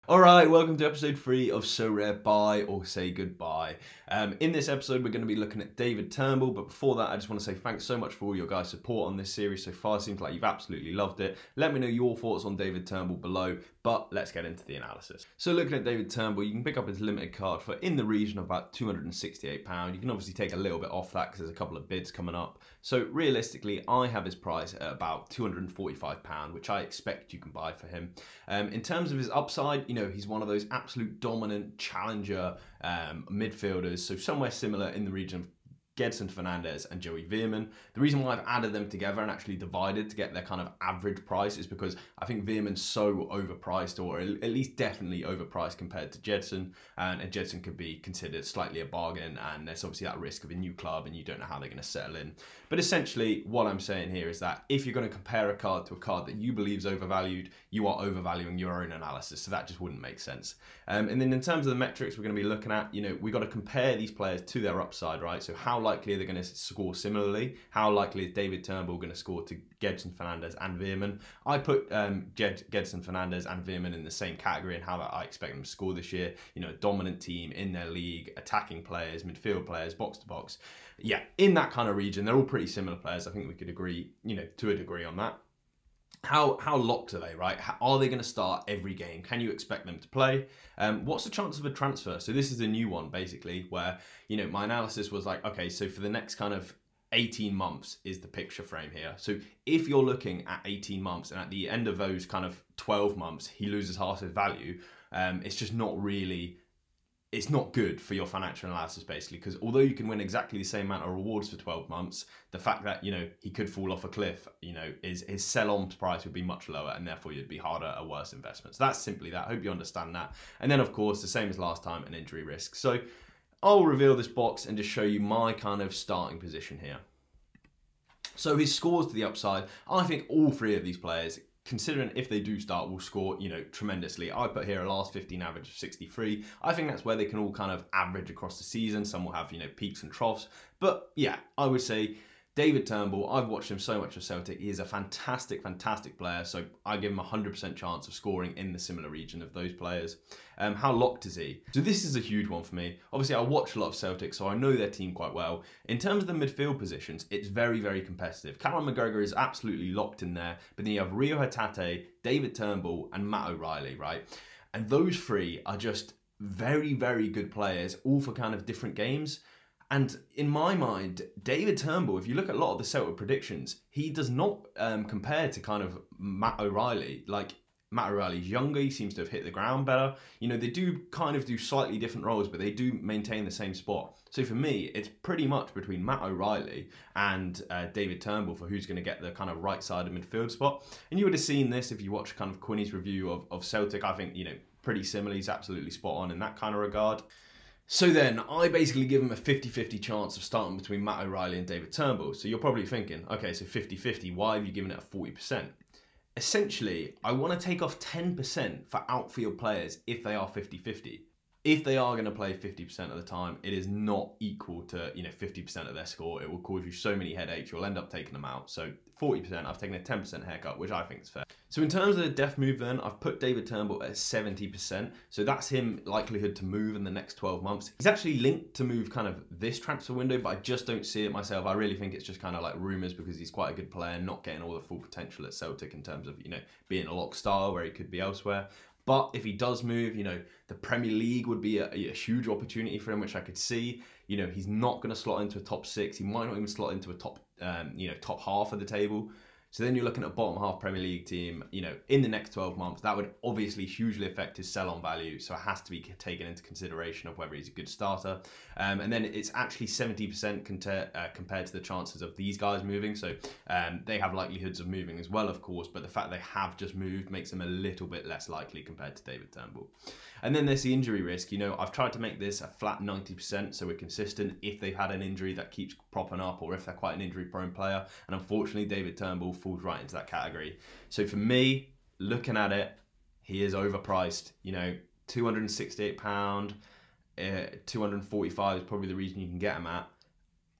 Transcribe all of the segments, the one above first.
Alright, welcome to episode 3 of Sorare Buy or Say Goodbye. In this episode we're going to be looking at David Turnbull, but before that I just want to say thanks so much for all your guys' support on this series so far. It seems like you've absolutely loved it. Let me know your thoughts on David Turnbull below, but let's get into the analysis. So looking at David Turnbull, you can pick up his limited card for in the region of about £268. You can obviously take a little bit off that because there's a couple of bids coming up. So realistically, I have his price at about £245, which I expect you can buy for him. In terms of his upside, he's one of those absolute dominant challenger midfielders, so somewhere similar in the region of Gedson Fernandes and Joey Veerman. The reason why I've added them together and actually divided to get their kind of average price is because I think Veerman's so overpriced, or at least definitely overpriced compared to Gedson, and Gedson could be considered slightly a bargain, and there's obviously that risk of a new club and you don't know how they're going to settle in. But essentially what I'm saying here is that if you're going to compare a card to a card that you believe is overvalued, you are overvaluing your own analysis, so that just wouldn't make sense. And then in terms of the metrics we're going to be looking at, we've got to compare these players to their upside, right? So how likely are they going to score similarly? How likely is David Turnbull going to score to Gedson Fernandes and Veerman? I put Gedson Fernandes and Veerman in the same category and how that I expect them to score this year. A dominant team in their league, attacking players, midfield players, box to box. Yeah, in that kind of region, they're all pretty similar players. I think we could agree, to a degree on that. How locked are they, right? Are they going to start every game? Can you expect them to play? What's the chance of a transfer? So this is a new one, basically, where, my analysis was like, okay, so for the next kind of 18 months is the picture frame here. So if you're looking at 18 months and at the end of those kind of 12 months, he loses half his value, it's just not really... It's not good for your financial analysis, basically, because although you can win exactly the same amount of rewards for 12 months, the fact that, he could fall off a cliff, his sell-on price would be much lower, and therefore you'd be harder, a worse investment. So that's simply that. I hope you understand that. And then, of course, the same as last time, an injury risk. So I'll reveal this box and just show you my kind of starting position here. So his scores to the upside, I think all three of these players, considering if they do start, will score, tremendously. I put here a last 15 average of 63. I think that's where they can all kind of average across the season. Some will have, peaks and troughs. But yeah, I would say David Turnbull, I've watched him so much of Celtic. He is a fantastic, fantastic player. So I give him a 100% chance of scoring in the similar region of those players. How locked is he? So this is a huge one for me. Obviously, I watch a lot of Celtic, so I know their team quite well. In terms of the midfield positions, it's very, very competitive. Callum McGregor is absolutely locked in there. But then you have Rio Hatate, David Turnbull, and Matt O'Reilly, right? And those three are just very, very good players, all for kind of different games. And in my mind, David Turnbull, if you look at a lot of the Celtic predictions, he does not compare to kind of Matt O'Reilly. Like, Matt O'Reilly's younger, he seems to have hit the ground better. They do kind of do slightly different roles, but they do maintain the same spot. So for me, it's pretty much between Matt O'Reilly and David Turnbull for who's going to get the kind of right side of midfield spot. And you would have seen this if you watch kind of Quinny's review of Celtic. I think, pretty similar. He's absolutely spot on in that kind of regard. So then, I basically give him a 50-50 chance of starting between Matt O'Reilly and David Turnbull. So you're probably thinking, okay, so 50-50, why have you given it a 40%? Essentially, I want to take off 10% for outfield players if they are 50-50. If they are going to play 50% of the time, it is not equal to 50% of their score. It will cause you so many headaches. You'll end up taking them out. So 40%, I've taken a 10% haircut, which I think is fair. So in terms of the def move then, I've put David Turnbull at 70%. So that's him likelihood to move in the next 12 months. He's actually linked to move kind of this transfer window, but I just don't see it myself. I really think it's just kind of like rumours because he's quite a good player, not getting all the full potential at Celtic in terms of, being a lock star where he could be elsewhere. But if he does move, the Premier League would be a huge opportunity for him, which I could see. He's not going to slot into a top 6. He might not even slot into a top, top half of the table. So then you're looking at a bottom half Premier League team, in the next 12 months. That would obviously hugely affect his sell-on value. So it has to be taken into consideration of whether he's a good starter. And then it's actually 70% compared to the chances of these guys moving. So they have likelihoods of moving as well, of course. But the fact they have just moved makes them a little bit less likely compared to David Turnbull. And then there's the injury risk. I've tried to make this a flat 90%, so we're consistent if they've had an injury that keeps propping up or if they're quite an injury-prone player. And unfortunately, David Turnbull falls right into that category. So for me, looking at it, he is overpriced. £268, 245 is probably the reason you can get him at.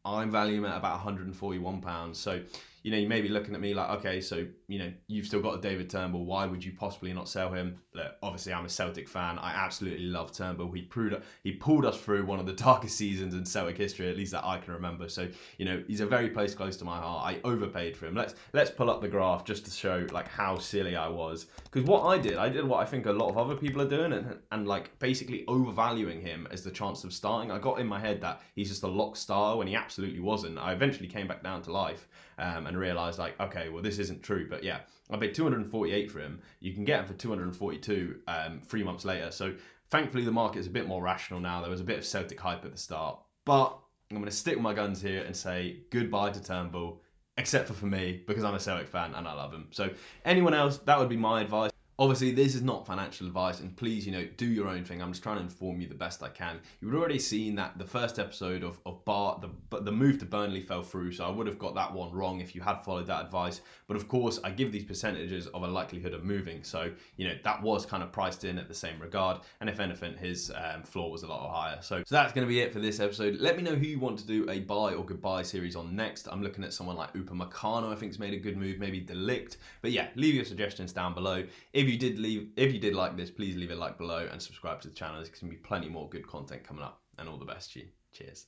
I'm valuing him at about £141. So, you know, you may be looking at me like, okay, so, you know, you've still got a David Turnbull. Why would you possibly not sell him? Look, obviously, I'm a Celtic fan. I absolutely love Turnbull. He pulled us through one of the darkest seasons in Celtic history, at least that I can remember. So, you know, he's a very place close to my heart. I overpaid for him. Let's pull up the graph just to show like how silly I was. Because what I did what I think a lot of other people are doing, and like basically overvaluing him as the chance of starting. I got in my head that he's just a lock star when he absolutely wasn't. I eventually came back down to life and realised like, okay, well this isn't true. But yeah, I paid 248 for him. You can get him for 242 3 months later. So thankfully the market is a bit more rational now. There was a bit of Celtic hype at the start. But I'm going to stick with my guns here and say goodbye to Turnbull, except for me, because I'm a Celtic fan and I love him. So anyone else, that would be my advice. Obviously, this is not financial advice, and please, you know, do your own thing. I'm just trying to inform you the best I can. You've already seen that the first episode of the move to Burnley fell through, so I would have got that one wrong if you had followed that advice. But of course, I give these percentages of a likelihood of moving, so, you know, that was kind of priced in at the same regard, and if anything, his floor was a lot higher. So that's going to be it for this episode. Let me know who you want to do a buy or goodbye series on next. I'm looking at someone like Upamecano, I think's made a good move, maybe Delict. But yeah, leave your suggestions down below. If you did like this, please leave a like below and subscribe to the channel. There's going to be plenty more good content coming up. And all the best to you. Cheers.